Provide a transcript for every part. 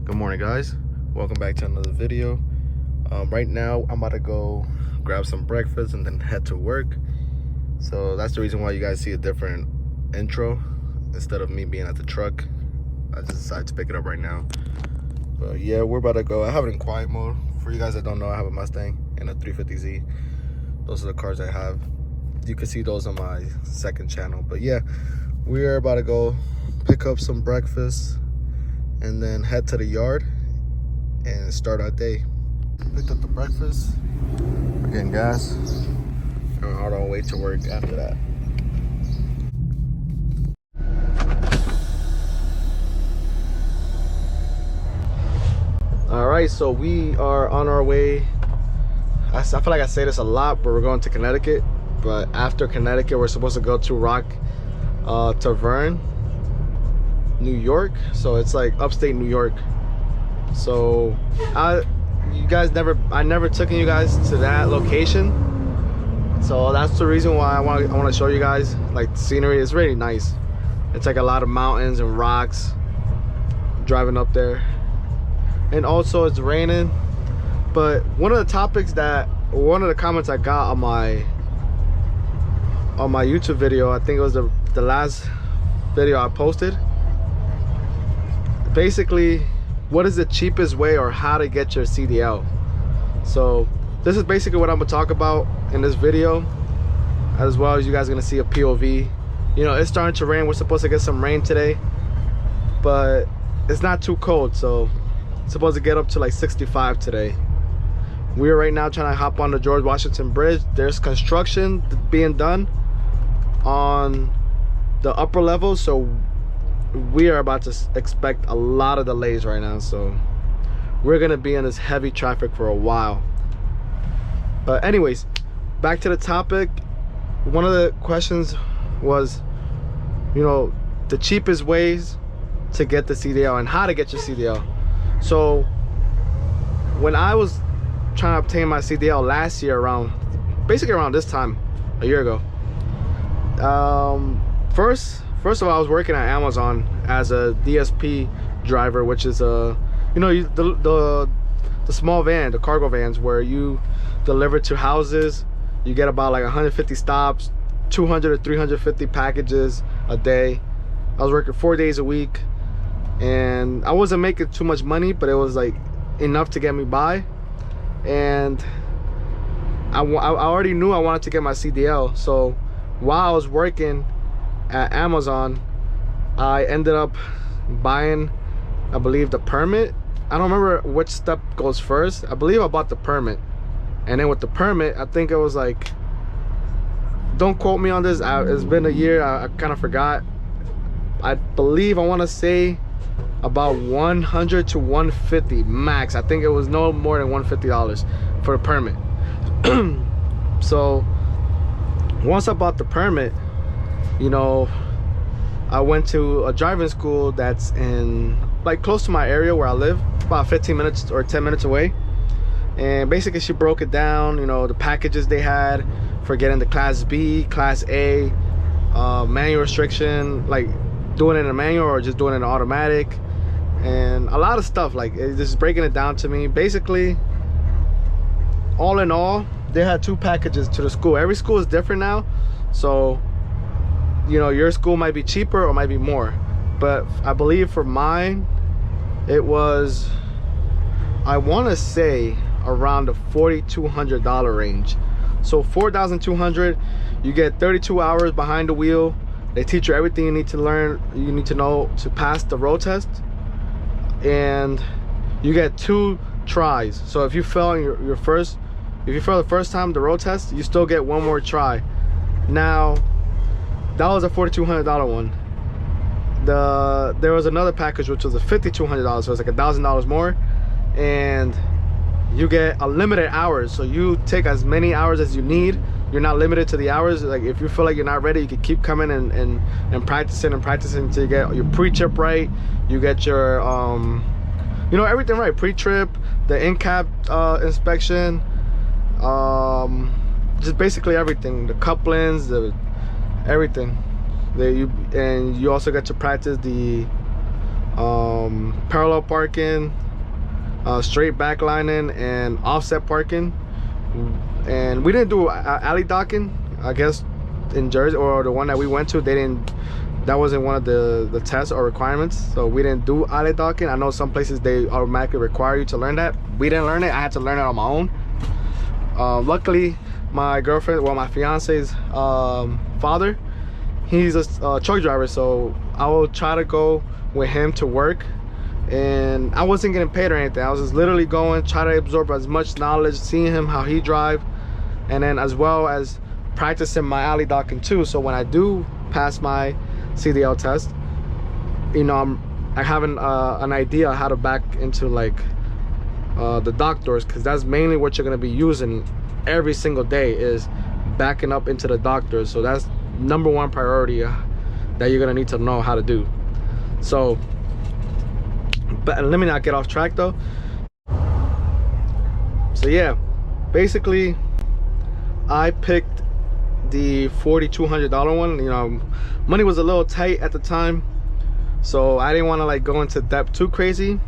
Good morning, guys. Welcome back to another video. Right now I'm about to go grab some breakfast and then head to work. So that's the reason why you guys see a different intro instead of me being at the truck. I just decided to pick it up right now. But yeah, we're about to go. I have it in quiet mode. For you guys that don't know, I have a Mustang and a 350Z. Those are the cars I have. You can see those on my second channel. But yeah, we are about to go pick up some breakfast and then head to the yard and start our day. Picked up the breakfast, we're getting gas, and we're on our way to work after that. All right, so we are on our way. I feel like I say this a lot, but we're going to Connecticut. But after Connecticut, we're supposed to go to Tavern, New York. So it's like upstate New York. So I never took you guys to that location. So that's the reason why I want to show you guys. Like, the scenery is really nice. It's like a lot of mountains and rocks driving up there. And also it's raining. But one of the comments I got on my YouTube video, I think it was the last video I posted. Basically, what is the cheapest way or how to get your CDL? So this is basically what I'm gonna talk about in this video, as well as you guys are gonna see a POV. You know, it's starting to rain. We're supposed to get some rain today, but it's not too cold, so it's supposed to get up to like 65 today. We are right now trying to hop on the George Washington Bridge. There's construction being done on the upper level, so we are about to expect a lot of delays right now. So we're gonna be in this heavy traffic for a while. But anyways, back to the topic. One of the questions was, you know, the cheapest ways to get the CDL and how to get your CDL. So when I was trying to obtain my CDL last year, basically around this time a year ago, First of all, I was working at Amazon as a DSP driver, which is the small van, the cargo vans, where you deliver to houses. You get about like 150 stops, 200 to 350 packages a day. I was working 4 days a week, and I wasn't making too much money, but it was like enough to get me by. And I already knew I wanted to get my CDL, so while I was working at Amazon, I ended up buying, I believe, the permit. I don't remember which step goes first. I believe I bought the permit, and then with the permit, I think it was like, don't quote me on this, it's been a year, I kind of forgot. I believe, I want to say about 100 to 150 max. I think it was no more than $150 for the permit. So once I bought the permit, you know, I went to a driving school that's in like close to my area where I live, about 15 minutes or 10 minutes away. And basically she broke it down, you know, the packages they had for getting the class B, class A, manual restriction, like doing it in a manual or just doing it in automatic, and a lot of stuff. Like, it's just breaking it down to me. Basically, all in all, they had 2 packages to the school. Every school is different now, so you know, your school might be cheaper or might be more, but I believe for mine it was, I want to say, around the $4,200 range. So $4,200, you get 32 hours behind the wheel. They teach you everything you need to learn, you need to know to pass the road test, and you get 2 tries. So if you fail in if you fail the first time the road test, you still get 1 more try. Now that was a $4,200 one. There was another package which was a $5,200, so it's like $1,000 more, and you get unlimited hours. So you take as many hours as you need. You're not limited to the hours. Like, if you feel like you're not ready, you can keep coming and practicing until you get your pre-trip right. You get your you know, everything right. Pre-trip, the in-cab inspection, just basically everything, the couplings, everything. And you also get to practice the parallel parking, straight backlining, and offset parking. And we didn't do alley docking. I guess in Jersey, or the one that we went to, they didn't, that wasn't one of the tests or requirements, so we didn't do alley docking. I know some places they automatically require you to learn that. We didn't learn it. I had to learn it on my own. Luckily, my girlfriend, well, my fiance's father, he's a truck driver, so I will try to go with him to work. And I wasn't getting paid or anything. I was just literally going, try to absorb as much knowledge, seeing him how he drive, and then as well as practicing my alley docking too. So when I do pass my CDL test, you know, I have an idea how to back into like the dock doors, because that's mainly what you're going to be using every single day, is backing up into the dock doors. So that's #1 priority that you're going to need to know how to do. So, but let me not get off track though. So yeah, basically I picked the $4,200 one. You know, money was a little tight at the time, so I didn't want to like go into depth too crazy,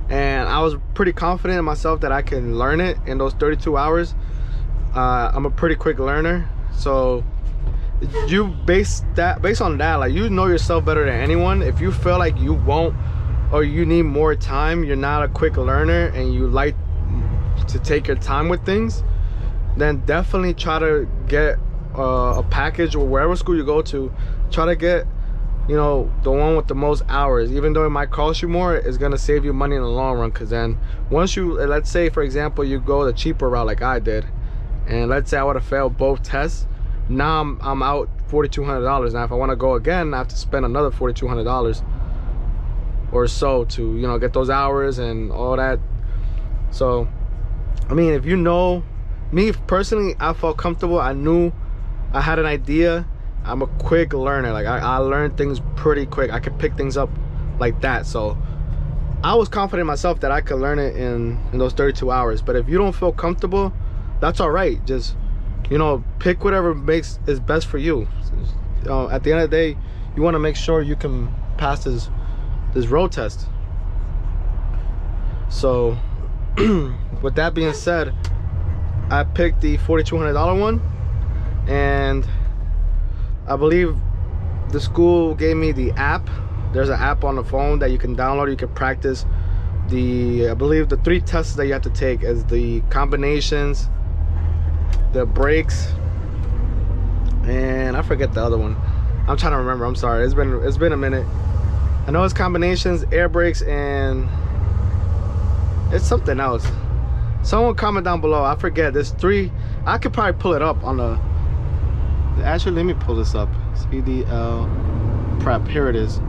and I was pretty confident in myself that I can learn it in those 32 hours. I'm a pretty quick learner, so you based on that, like, you know yourself better than anyone. If you feel like you won't, or you need more time, you're not a quick learner, and you like to take your time with things, then definitely try to get a package, or wherever school you go to, try to get, you know, the one with the most hours. Even though it might cost you more, it's gonna save you money in the long run. Because then once you, let's say for example, you go the cheaper route like I did, and let's say I would have failed both tests, now I'm out $4,200. Now if I want to go again, I have to spend another $4,200 or so to, you know, get those hours and all that. So I mean, if you know me personally, I felt comfortable. I knew, I had an idea. I'm a quick learner. Like I learn things pretty quick. I could pick things up like that. So I was confident in myself that I could learn it in those 32 hours. But if you don't feel comfortable, that's all right. Just, you know, pick whatever is best for you. At the end of the day, you want to make sure you can pass this road test. So with that being said, I picked the $4,200 one, and I believe the school gave me the app. There's an app on the phone that you can download. You can practice I believe the 3 tests that you have to take is the combinations, the brakes, and I forget the other one. I'm trying to remember. I'm sorry. It's been a minute. I know it's combinations, air brakes, and it's something else. Someone comment down below. I forget. There's 3. I could probably pull it up on the. Actually, let me pull this up. CDL prep. Here it is.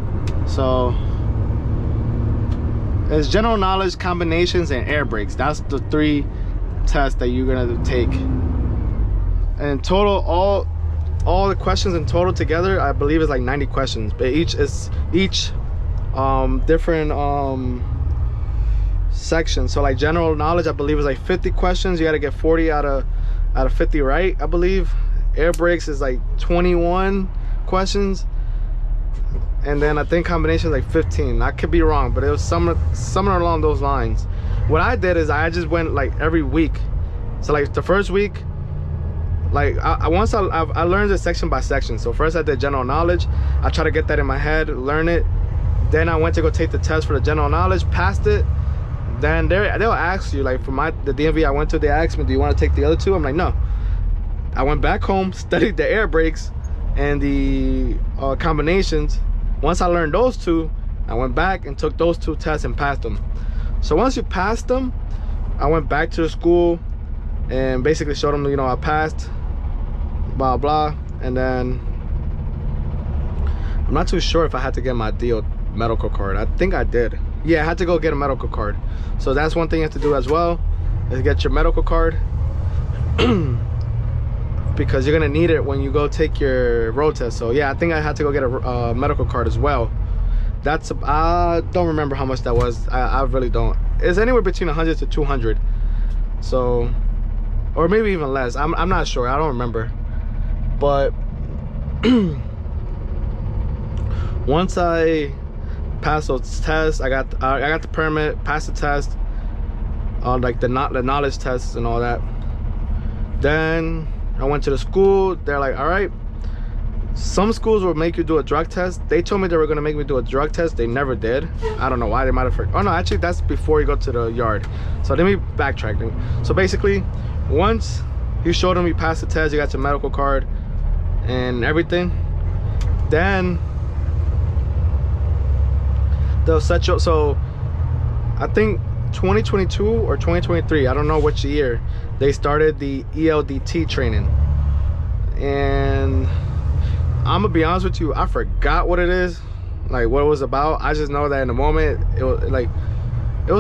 So it's general knowledge, combinations, and air brakes. That's the 3 tests that you're gonna take. And total, all the questions in total together, I believe is like 90 questions. But each different section. So like general knowledge, I believe is like 50 questions. You got to get 40 out of 50 right, I believe. Air brakes is like 21 questions, and then I think combination is like 15. I could be wrong, but it was somewhere along those lines. What I did is I just went like every week. So like the first week, like I learned it section by section. So first I did general knowledge. I try to get that in my head, learn it. Then I went to go take the test for the general knowledge, passed it. Then they'll ask you, like for the DMV I went to, they asked me, do you want to take the other 2? I'm like, no. I went back home, studied the air brakes and the combinations. Once I learned those 2, I went back and took those 2 tests and passed them. So once you passed them, I went back to the school and basically showed them, you know, I passed, blah blah. And then I'm not too sure if I had to get my DO medical card. I think I did. Yeah, I had to go get a medical card. So that's one thing you have to do as well, is get your medical card. Because you're gonna need it when you go take your road test. So yeah, I think I had to go get a medical card as well. That's, I don't remember how much that was. I really don't. It's anywhere between 100 to 200. So, or maybe even less. I'm not sure. I don't remember. But once I passed those tests. I got the permit, passed the test, like the knowledge tests and all that. Then I went to the school. They're like, all right, some schools will make you do a drug test. They told me they were gonna make me do a drug test. They never did. I don't know why. They might have forgotten. Oh no, actually that's before you go to the yard. So let me backtrack. So basically, once you showed them you passed the test, you got your medical card and everything, then they'll set you up. So I think 2022 or 2023, I don't know which year, they started the ELDT training. And I'm gonna be honest with you, I forgot what it is, like what it was about. I just know that in the moment it was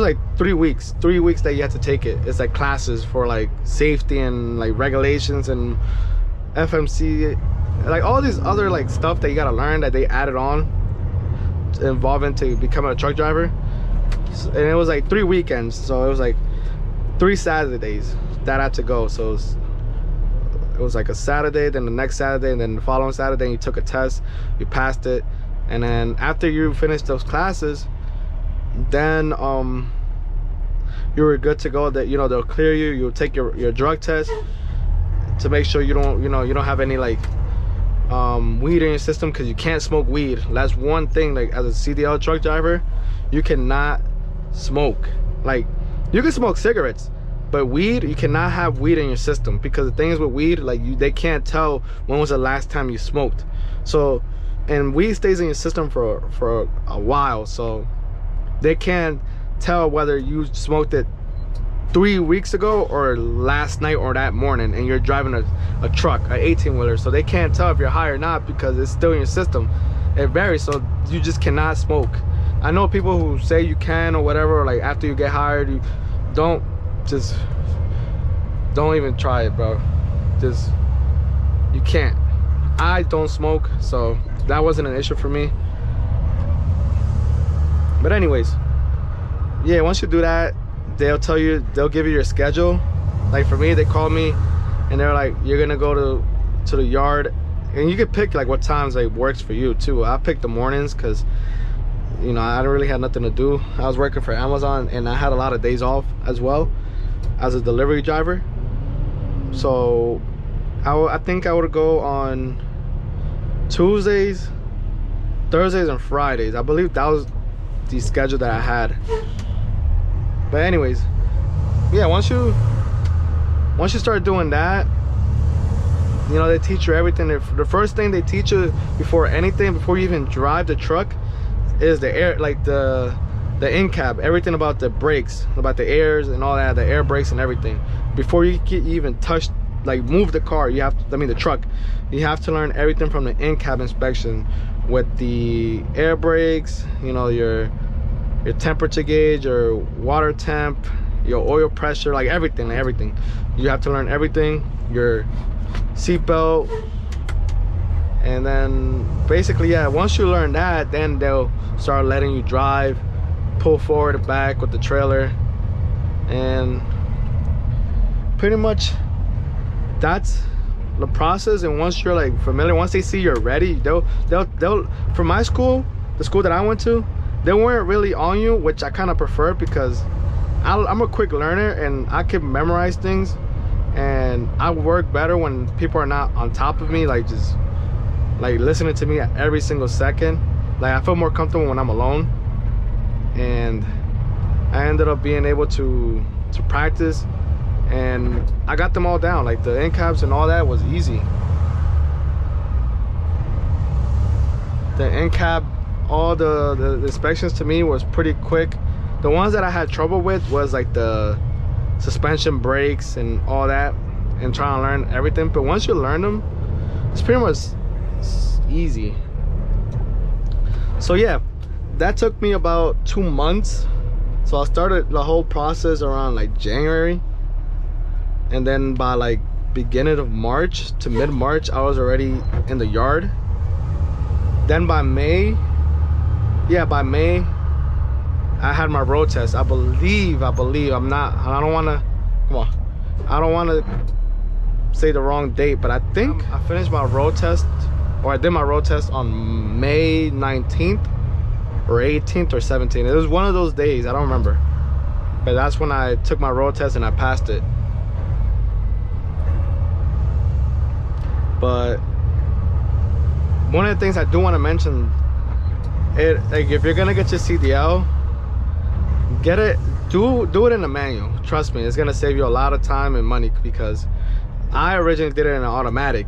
like 3 weeks that you had to take it. It's like classes for like safety and like regulations and FMC, like all these other like stuff that you gotta learn that they added on involving to becoming a truck driver. And it was like 3 weekends, so it was like 3 Saturdays that I had to go. So it was like a Saturday, then the next Saturday, and then the following Saturday you took a test, you passed it, and then after you finished those classes, then you were good to go. That, you know, they'll clear you. You'll take your drug test to make sure you don't, you know, you don't have any like weed in your system, because you can't smoke weed. That's one thing, like as a CDL truck driver, you cannot smoke. Like you can smoke cigarettes, but weed, you cannot have weed in your system, because the thing is with weed, like they can't tell when was the last time you smoked. So, and weed stays in your system for a while, so they can't tell whether you smoked it 3 weeks ago or last night or that morning, and you're driving a truck, an 18-wheeler. So they can't tell if you're high or not, because it's still in your system. It varies, so you just cannot smoke. I know people who say you can or whatever, like after you get hired, you don't even try it, bro. Just, you can't. I don't smoke, so that wasn't an issue for me. But anyways, yeah, once you do that, they'll give you your schedule. Like for me, they called me and they're like, you're gonna go to the yard, and you can pick like what times like works for you too. I picked the mornings because, you know, I really had nothing to do. I was working for Amazon and I had a lot of days off as well as a delivery driver. So I think I would go on Tuesdays, Thursdays, and Fridays. I believe that was the schedule that I had. But anyways, yeah, once you start doing that, you know, they teach you everything. The first thing they teach you before anything, before you even drive the truck, is the air, like the in cab, everything about the brakes, about the airs and all that, the air brakes and everything. Before you even touch, like move the car, you have to, I mean the truck, you have to learn everything from the in cab inspection, with the air brakes, you know, your temperature gauge, your water temp, your oil pressure, like everything. You have to learn everything, your seatbelt. And then basically, yeah, once you learn that, then they'll start letting you drive, pull forward and back with the trailer, and pretty much that's the process. And once you're like familiar, once they see you're ready, they'll from my school, the school that I went to, they weren't really on you, which I kind of prefer, because I'm a quick learner and I can memorize things, and I work better when people are not on top of me, like just like listening to me at every single second. Like I feel more comfortable when I'm alone, and I ended up being able to practice, and I got them all down. Like the end caps and all that was easy. The end cap, all the inspections to me was pretty quick. The ones that I had trouble with was like the suspension, brakes, and all that, and trying to learn everything. But once you learn them, it's pretty much easy. So yeah, that took me about 2 months. So I started the whole process around like January, and then by like beginning of March to mid-March, I was already in the yard. Then by May, I had my road test. I believe, I don't want to say the wrong date, but I think I finished my road test, or I did my road test on May 19th. or 18th or 17th. It was one of those days, I don't remember, but that's when I took my road test and I passed it. But one of the things I do want to mention, like if you're gonna get your CDL, get it, do it in a manual. Trust me, it's gonna save you a lot of time and money, because I originally did it in an automatic.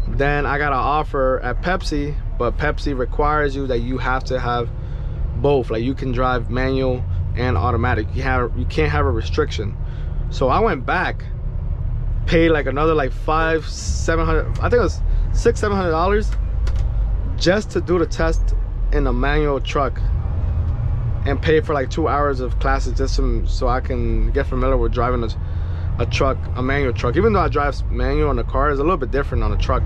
Then I got an offer at Pepsi, but Pepsi requires you that you have to have both. Like you can drive manual and automatic. You can't have a restriction. So I went back, paid like another like $500-700, I think it was $600-700 just to do the test in a manual truck, and pay for like 2 hours of classes just so I can get familiar with driving a truck, a manual truck. Even though I drive manual on the car, it's a little bit different on a truck.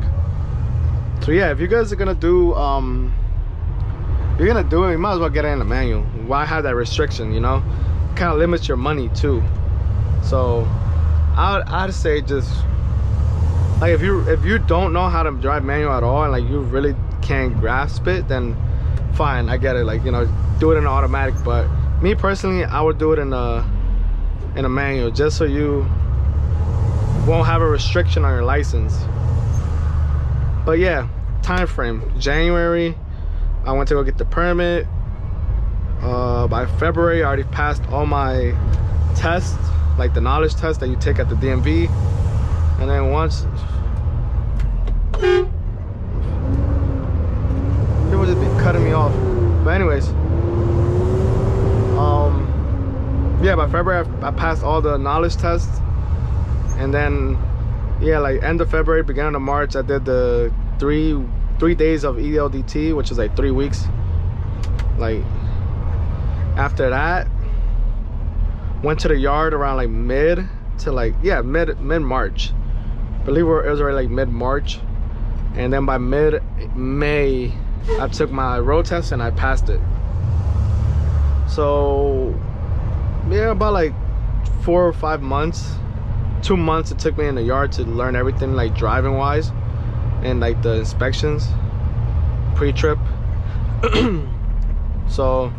So yeah, if you guys are gonna do it, you might as well get it in a manual. Why have that restriction, you know? Kind of limits your money too. So I'd say just like if you don't know how to drive manual at all, and like you really can't grasp it, then fine, I get it. Like, you know, do it in an automatic. But me personally, I would do it in a manual, just so you won't have a restriction on your license. But yeah, time frame, January I went to go get the permit. By February I already passed all my tests, like the knowledge test that you take at the DMV. And then once people just be cutting me off, but anyways, yeah, by February I passed all the knowledge tests. And then yeah, like end of February, beginning of March, I did the three days of ELDT, which is like 3 weeks. Like after that, went to the yard around like mid March. I believe it was already like mid-March. And then by mid-May I took my road test and I passed it. So yeah, about like 4 or 5 months, 2 months it took me in the yard to learn everything, like driving wise, and like the inspections pre-trip. So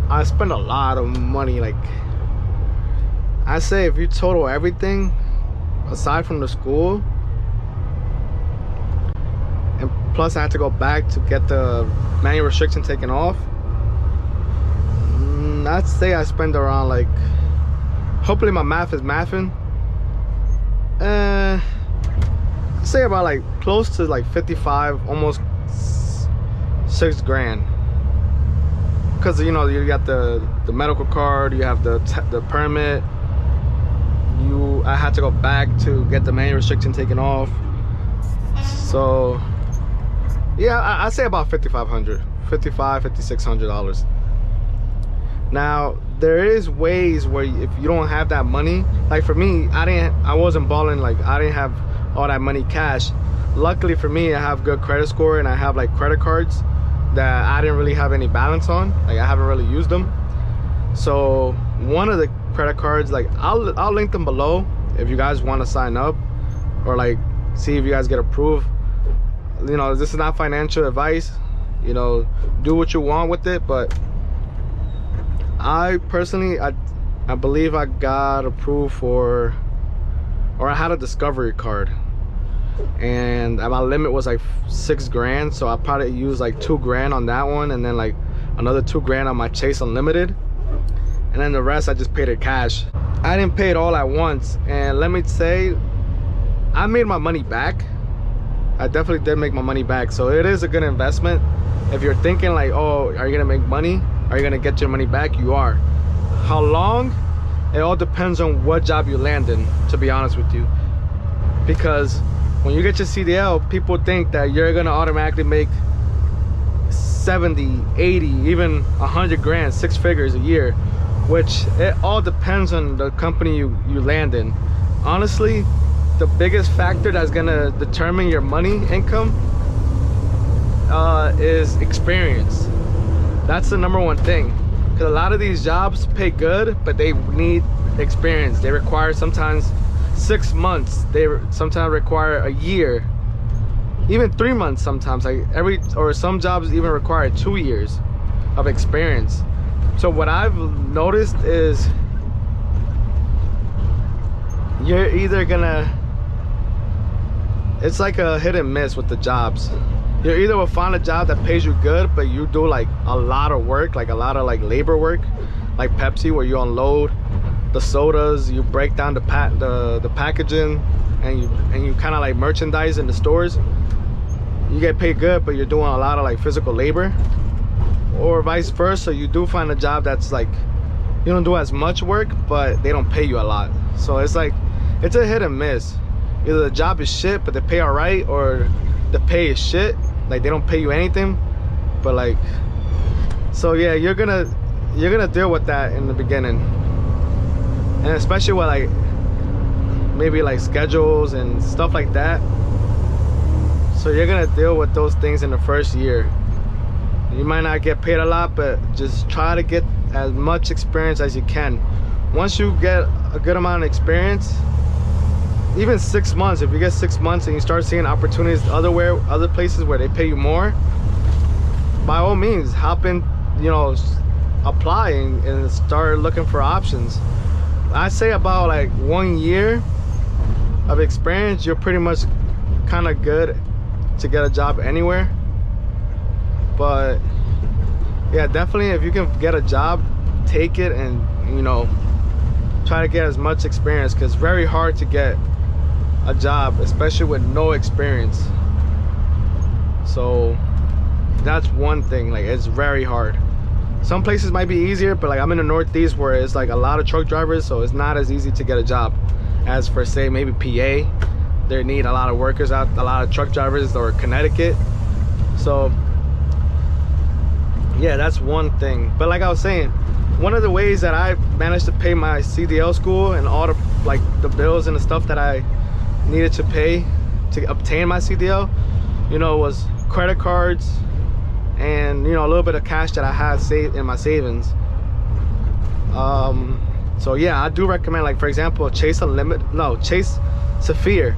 I spent a lot of money. Like I say, if you total everything aside from the school, and plus I had to go back to get the manual restriction taken off, I'd say I spent around like, hopefully my math is mathing, I'd say about like close to like 55, almost 6 grand. Because you know, you got the medical card, you have the permit, I had to go back to get the manual restriction taken off. So yeah, I'd say about $5,600. Now there is ways where if you don't have that money, like for me, I wasn't balling, like I didn't have all that money cash. Luckily for me, I have good credit score, and I have like credit cards that I didn't really have any balance on. Like I haven't really used them. So one of the credit cards, like I'll link them below if you guys want to sign up, or like see if you guys get approved. You know, this is not financial advice, you know, do what you want with it. But I personally, I believe I got approved for, or I had a discovery card, and my limit was like 6 grand. So I probably used like 2 grand on that one, and then like another 2 grand on my Chase Unlimited, and then the rest I just paid it cash. I didn't pay it all at once, and let me say, I made my money back. I definitely did make my money back. So it is a good investment. If you're thinking like, oh, are you gonna make money, are you gonna get your money back? You are. How long? It all depends on what job you land in, to be honest with you. Because when you get your CDL, people think that you're gonna automatically make 70, 80, even 100 grand, 6 figures a year, which it all depends on the company you land in. Honestly, the biggest factor that's gonna determine your money income is experience. That's the #1 thing, because a lot of these jobs pay good, but they need experience. They require sometimes 6 months. They sometimes require a year, even 3 months sometimes. Like or some jobs even require 2 years of experience. So what I've noticed is you're either gonna, it's like a hit and miss with the jobs. You either will find a job that pays you good, but you do like a lot of work, like a lot of like labor work, like Pepsi, where you unload the sodas, you break down the packaging, and you kind of like merchandise in the stores. You get paid good, but you're doing a lot of like physical labor. Or vice versa, you do find a job that's like you don't do as much work, but they don't pay you a lot. So it's like, it's a hit and miss. Either the job is shit but they pay all right, or the pay is shit, like they don't pay you anything, but like, so yeah, you're gonna deal with that in the beginning, and especially with like maybe like schedules and stuff like that. So you're gonna deal with those things in the first year. You might not get paid a lot, but just try to get as much experience as you can. Once you get a good amount of experience, even 6 months, if you get 6 months and you start seeing opportunities other places where they pay you more, by all means hop in, you know, apply and start looking for options. I say about like 1 year of experience, you're pretty much kind of good to get a job anywhere. But yeah, definitely if you can get a job, take it, and you know, try to get as much experience, because it's very hard to get a job, especially with no experience. So that's one thing, like it's very hard. Some places might be easier, but like I'm in the Northeast where it's like a lot of truck drivers, so it's not as easy to get a job as for say maybe PA. They need a lot of workers out, a lot of truck drivers, or Connecticut. So yeah, that's one thing. But like I was saying, one of the ways that I managed to pay my CDL school and all the like the bills and the stuff that I needed to pay to obtain my CDL, you know, was credit cards and, you know, a little bit of cash that I had saved in my savings. So yeah, I do recommend, like for example, Chase Sapphire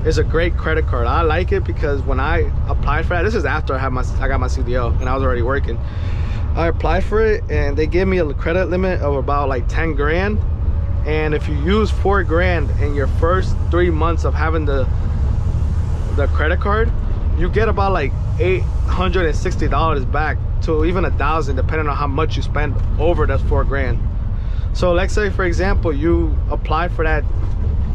is a great credit card. I like it because when I applied for that, this is after I got my CDL and I was already working. I applied for it and they gave me a credit limit of about like 10 grand. And if you use 4 grand in your first 3 months of having the credit card, you get about like $860 back to even $1,000, depending on how much you spend over that 4 grand. So let's say for example you apply for that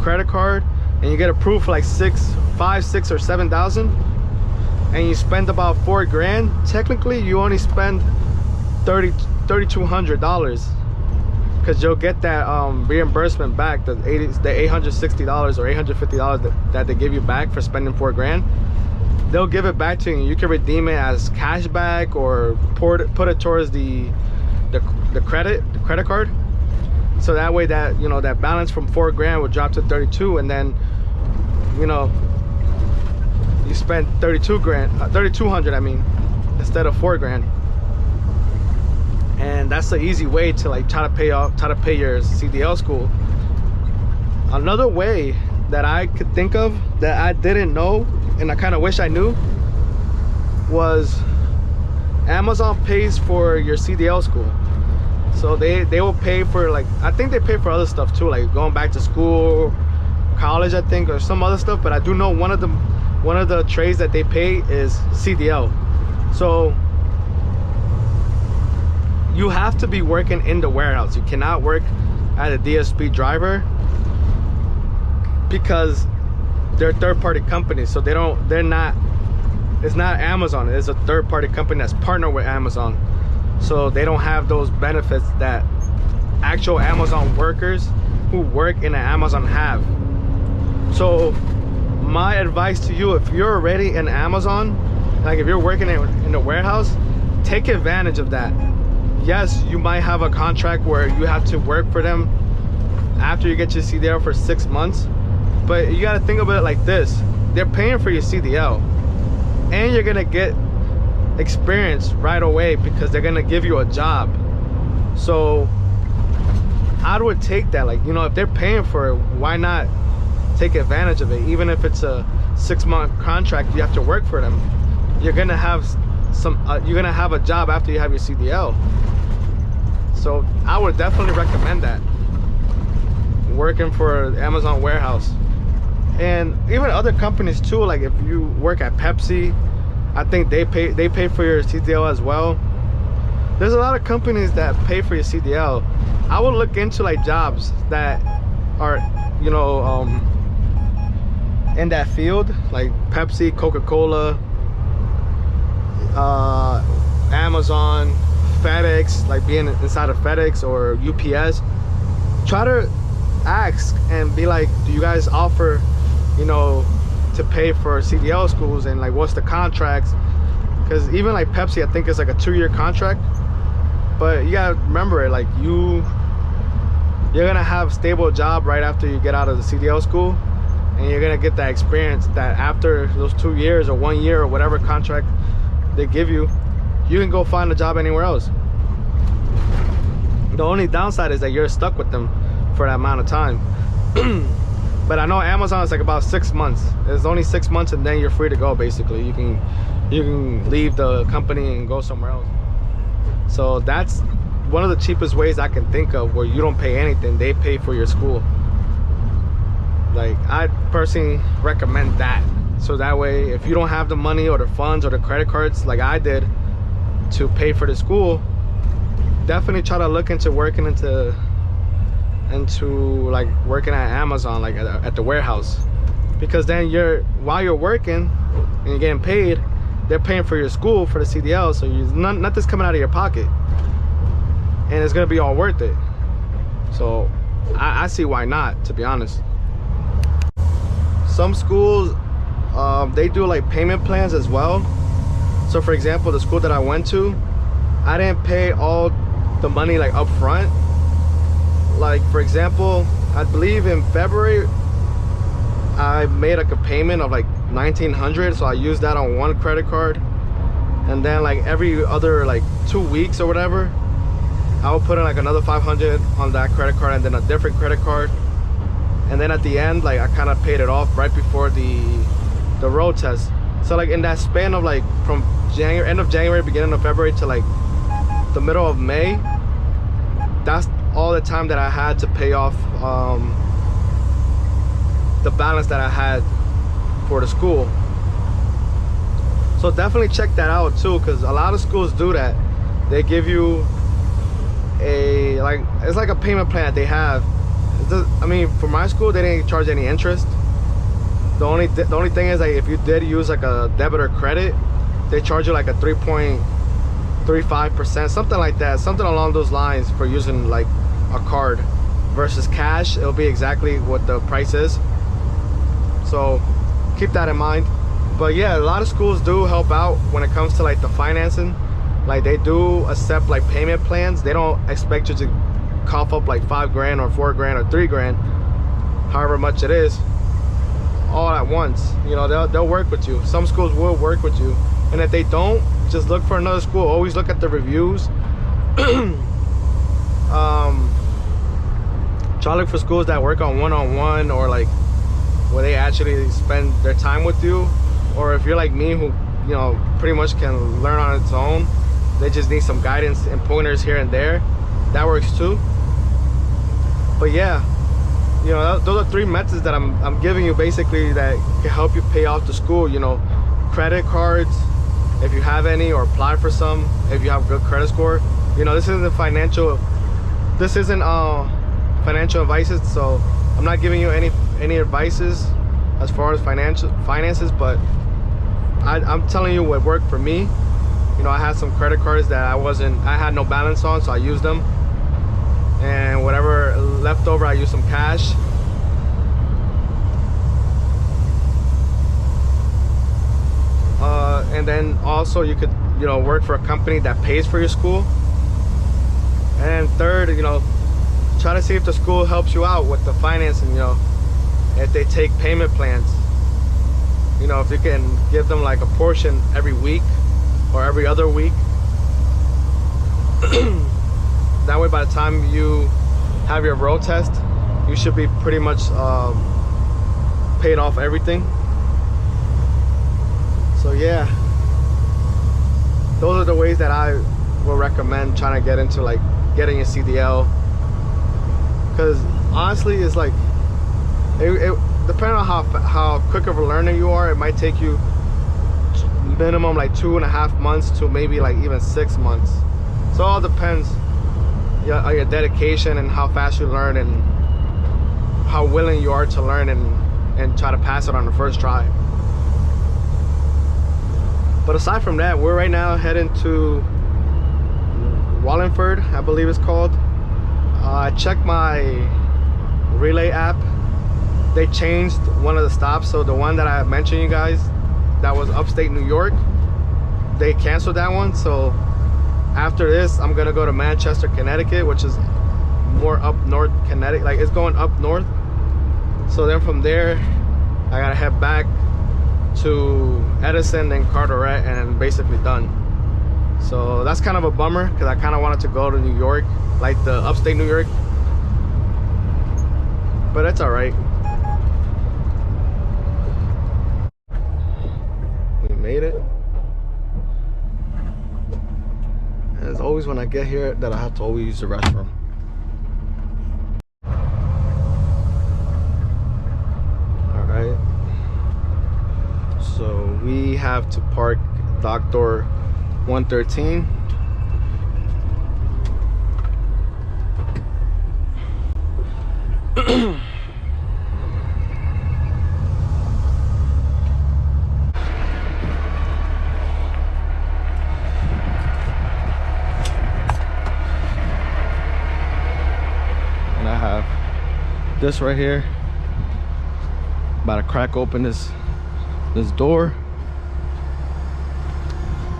credit card and you get approved for like 5, 6 or 7,000, and you spend about 4 grand, technically you only spend $3,200, because you'll get that reimbursement back, the $860 or $850 that they give you back for spending 4 grand. They'll give it back to you and you can redeem it as cash back, or put it towards the credit card. So that way that, you know, that balance from 4 grand would drop to 32, and then, you know, you spend 3,200 I mean, instead of 4 grand. And that's the easy way to like try to pay your CDL school. Another way that I could think of that I didn't know and I kind of wish I knew was Amazon pays for your CDL school. So they will pay for, like, I think they pay for other stuff too, like going back to school, college I think, or some other stuff, but I do know one of the trades that they pay is CDL. So you have to be working in the warehouse. You cannot work as a DSP driver because they're third-party companies, so it's not Amazon, it's a third-party company that's partnered with Amazon. So they don't have those benefits that actual Amazon workers who work in Amazon have. So my advice to you, if you're already in Amazon, like if you're working in the warehouse, take advantage of that. Yes, you might have a contract where you have to work for them after you get your CDL for 6 months, but you got to think about it like this: they're paying for your CDL and you're gonna get experience right away because they're gonna give you a job. So I would take that, like, you know, if they're paying for it, why not take advantage of it. Even if it's a 6-month contract, you have to work for them. You're gonna have you're gonna have a job after you have your CDL. So I would definitely recommend that, working for Amazon warehouse. And even other companies too, like if you work at Pepsi, I think they pay for your CDL as well. There's a lot of companies that pay for your CDL. I would look into like jobs that are, you know, in that field, like Pepsi, Coca-Cola, Amazon, FedEx, like being inside of FedEx or UPS. Try to ask and be like, do you guys offer, you know, to pay for CDL schools, and like what's the contracts? Because even like Pepsi, I think it's like a 2-year contract, but you gotta remember it, like you're gonna have a stable job right after you get out of the CDL school, and you're gonna get that experience that after those 2 years or 1 year or whatever contract they give you, you can go find a job anywhere else. The only downside is that you're stuck with them for that amount of time. But I know Amazon is like about 6 months. It's only 6 months, and then you're free to go. Basically, you can leave the company and go somewhere else. So that's one of the cheapest ways I can think of, where you don't pay anything, they pay for your school. Like, I personally recommend that. So that way, if you don't have the money or the funds or the credit cards like I did to pay for the school, definitely try to look into working into like working at Amazon, like at the warehouse. Because then while you're working and you're getting paid, they're paying for your school for the CDL, so nothing's coming out of your pocket, and it's gonna be all worth it. So I see why not, to be honest. Some schools, they do like payment plans as well. So for example, the school that I went to, I didn't pay all the money like up front. Like for example, I believe in February I made like a payment of like $1,900, so I used that on one credit card, and then like every other like 2 weeks or whatever, I would put in like another $500 on that credit card, and then a different credit card, and then at the end, like I kind of paid it off right before the road test. So like in that span of like from end of January, beginning of February to like the middle of May, that's all the time that I had to pay off the balance that I had for the school. So definitely check that out too, because a lot of schools do that. They give you a it's like a payment plan that they have. I mean, for my school, they didn't charge any interest. The only thing is, like, if you did use like a debit or credit, they charge you like a 3.35%, something like that, something along those lines, for using like a card versus cash. It'll be exactly what the price is. So keep that in mind. But yeah, a lot of schools do help out when it comes to like the financing. Like they do accept like payment plans. They don't expect you to cough up like $5,000 or $4,000 or $3,000, however much it is, all at once. You know, they'll work with you. Some schools will work with you, and if they don't, just look for another school. Always look at the reviews. Try to look for schools that work on one-on-one, or like where they actually spend their time with you. Or if you're like me, who, you know, pretty much can learn on its own, they just need some guidance and pointers here and there, that works too. But yeah, you know, those are 3 methods that I'm giving you basically that can help you pay off the school. You know, credit cards, if you have any, or apply for some if you have a good credit score. You know, this isn't financial advices, so I'm not giving you any advices as far as finances, but I'm telling you what worked for me. You know, I had some credit cards that I had no balance on, so I used them, and whatever left over, I used some cash. And then also you could, you know, work for a company that pays for your school. And third, you know, try to see if the school helps you out with the financing. You know, if they take payment plans, you know, if you can give them like a portion every week or every other week. That way, by the time you have your road test, you should be pretty much paid off everything. So yeah, those are the ways that I will recommend trying to get into like getting a CDL. Because honestly, it's like it depending on how quick of a learner you are, it might take you minimum like 2.5 months to maybe like even 6 months. So it all depends on your dedication and how fast you learn and how willing you are to learn and try to pass it on the first try. But aside from that, we're right now heading to Wallingford, I believe it's called. I checked my Relay app. They changed one of the stops. So the one that I mentioned you guys, that was upstate New York, they canceled that one. So after this, I'm gonna go to Manchester, Connecticut, which is more up north Connecticut. Like it's going up north. So then from there, I gotta head back to Edison and Carteret and basically done. So that's kind of a bummer because I kind of wanted to go to New York, like the upstate New York, but it's all right. We made it. And it's always when I get here that I have to always use the restroom. All right. So we have to park dock door 113. And I have this right here. About to crack open this door.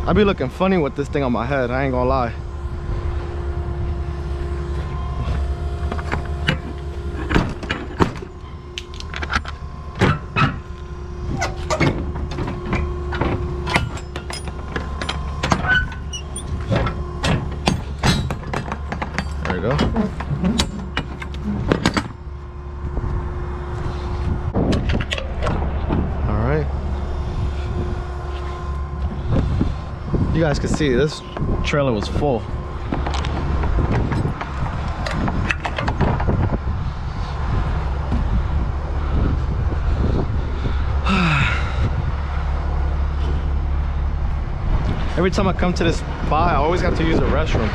I be looking funny with this thing on my head, I ain't gonna lie. There we go. All right. You guys can see this trailer was full. Every time I come to this spot, I always have to use the restroom.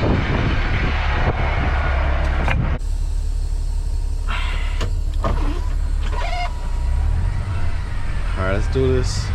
All right, let's do this.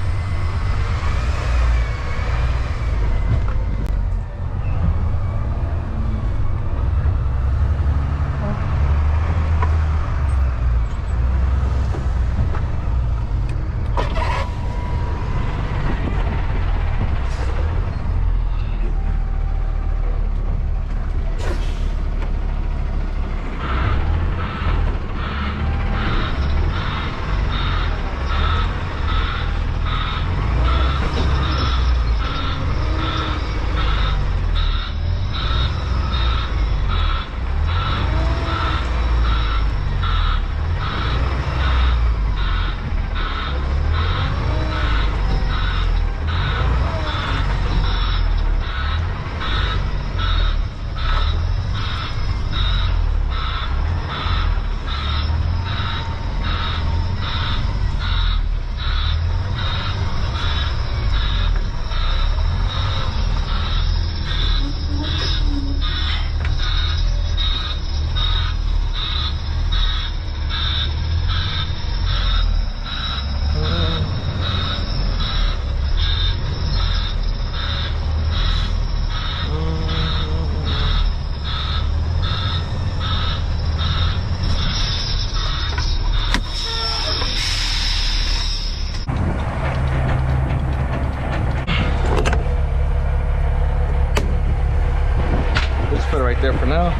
Put it right there for now.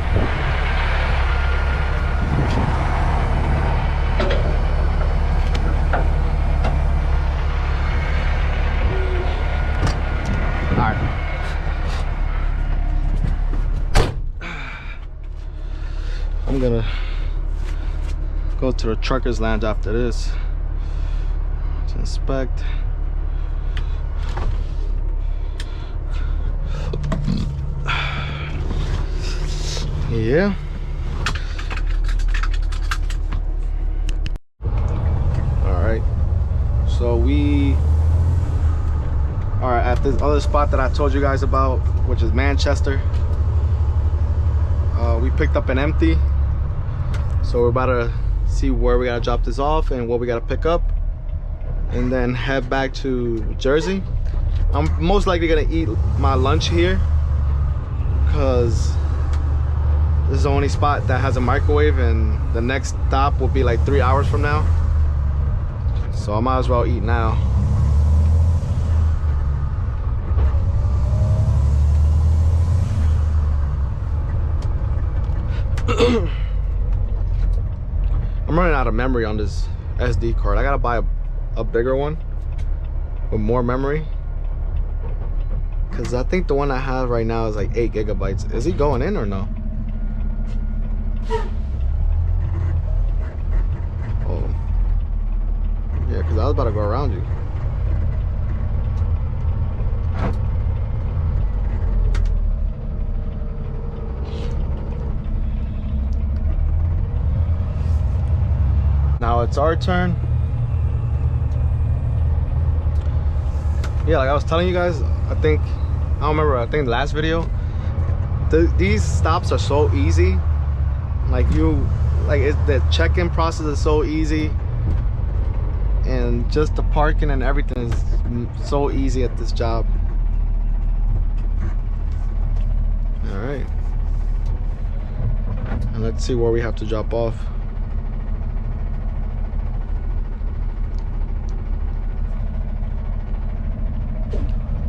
All right. I'm gonna go to the trucker's lounge after this. Inspect. Yeah. All right. So we are at this other spot that I told you guys about, which is Manchester. We picked up an empty, so we're about to see where we gotta drop this off and what we gotta pick up, and then head back to Jersey. I'm most likely gonna eat my lunch here because this is the only spot that has a microwave, and the next stop will be like 3 hours from now, so I might as well eat now. I'm running out of memory on this SD card. I gotta buy a bigger one with more memory, because I think the one I have right now is like 8 gigabytes. Is he going in or no? Oh yeah, because I was about to go around you. Now it's our turn. Yeah, like I was telling you guys, I don't remember, I think the last video, these stops are so easy. Like the check-in process is so easy, and just the parking and everything is so easy at this job. All right, and let's see where we have to drop off.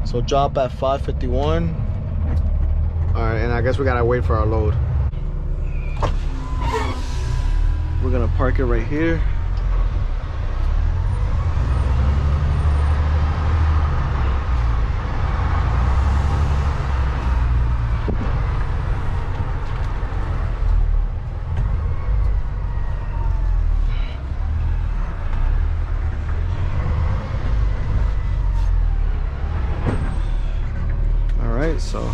So drop at 5:51. All right, and I guess we gotta wait for our load. We're gonna park it right here. So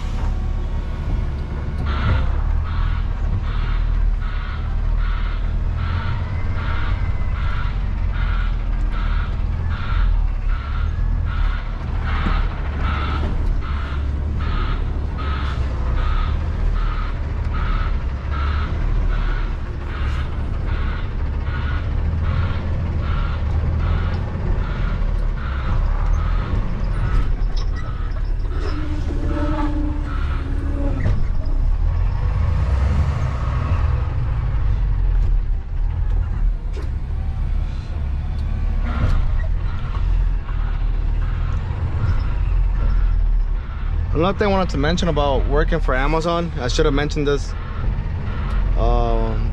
another thing I wanted to mention about working for Amazon, I should have mentioned this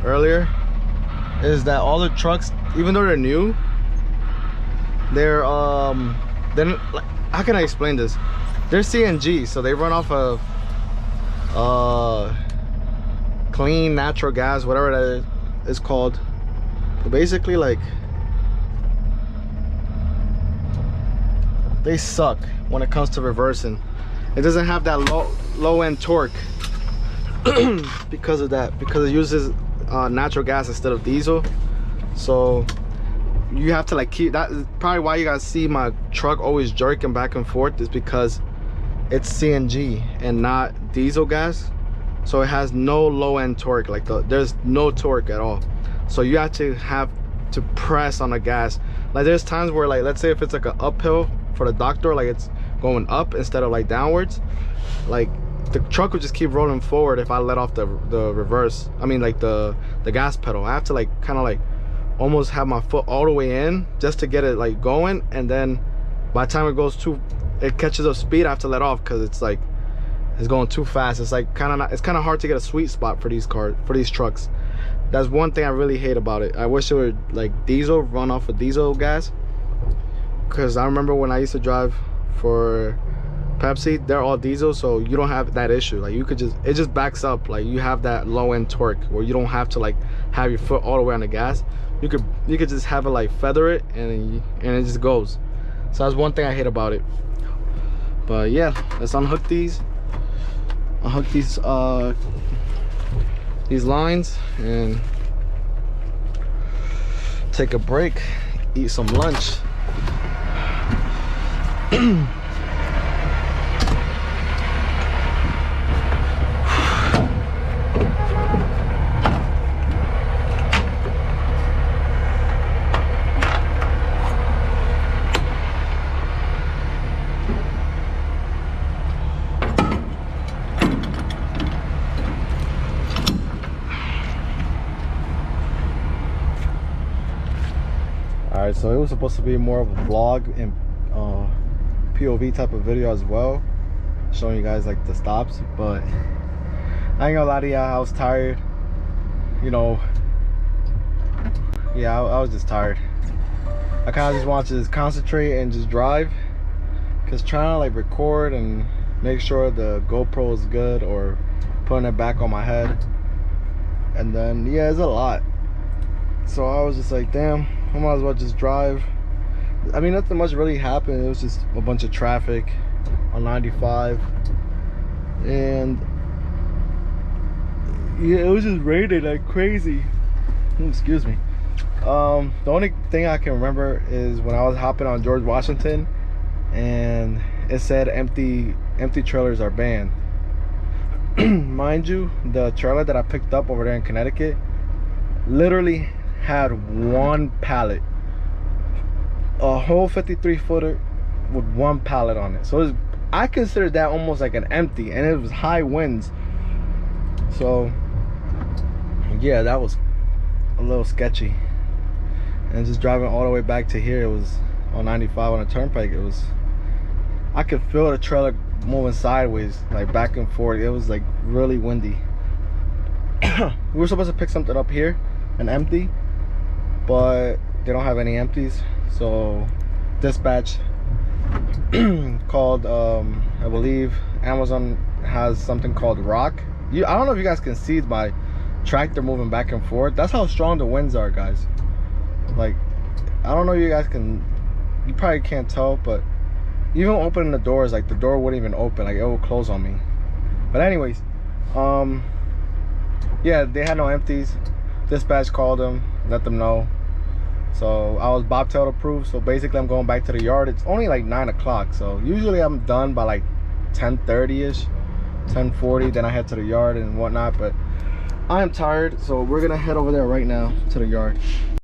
earlier, is that all the trucks, even though they're new, they're then, like, how can I explain this? They're CNG, so they run off of clean natural gas, whatever that is called. But basically, like, they suck when it comes to reversing. It doesn't have that low end torque because of that, because it uses natural gas instead of diesel. So you have to like keep that. Probably why you guys see my truck always jerking back and forth is because it's CNG and not diesel gas, so it has no low end torque. Like there's no torque at all, so you have to press on the gas. Like there's times where, like, let's say if it's like an uphill for the doctor, like it's going up instead of like downwards, like the truck would just keep rolling forward if I let off the reverse, I mean like the gas pedal. I have to like kind of like almost have my foot all the way in just to get it like going, and then by the time it catches up speed, I have to let off because it's like it's going too fast. It's like it's kind of hard to get a sweet spot for these trucks. That's one thing I really hate about it. I wish it were like diesel, run off of diesel gas, because I remember when I used to drive for Pepsi, they're all diesel, so you don't have that issue. Like you could just, it just backs up. Like you have that low end torque where you don't have to like have your foot all the way on the gas. You could just have it like feather it, and it just goes. So that's one thing I hate about it. But yeah, let's unhook these lines and take a break, eat some lunch. Alright, so it was supposed to be more of a vlog and POV type of video as well, showing you guys like the stops, but I ain't gonna lie to y'all, I was tired, you know. Yeah, I was just tired. I kind of just wanted to just concentrate and just drive, because trying to like record and make sure the GoPro is good or putting it back on my head, and then yeah, it's a lot. So I was just like, damn, I might as well just drive. I mean, nothing much really happened. It was just a bunch of traffic on 95, and yeah, it was just raining like crazy. Excuse me. The only thing I can remember is when I was hopping on George Washington and it said empty trailers are banned. Mind you, the trailer that I picked up over there in Connecticut literally had one pallet, a whole 53-footer with one pallet on it. So I considered that almost like an empty, and it was high winds. So yeah, that was a little sketchy. And just driving all the way back to here, it was on 95 on a turnpike. It was, I could feel the trailer moving sideways, like back and forth. It was like really windy. We were supposed to pick something up here, an empty, but they don't have any empties. So dispatch called, I believe Amazon has something called rock. I don't know if you guys can see my tractor moving back and forth. That's how strong the winds are, guys. Like, I don't know if you guys can, you probably can't tell, but even opening the doors, like the door wouldn't even open, like it would close on me. But anyways, yeah, they had no empties. Dispatch called them, let them know. So I was bobtail approved. So basically I'm going back to the yard. It's only like 9 o'clock, so usually I'm done by like 10:30ish, 10:40. Then I head to the yard and whatnot, but I am tired, so we're gonna head over there right now to the yard.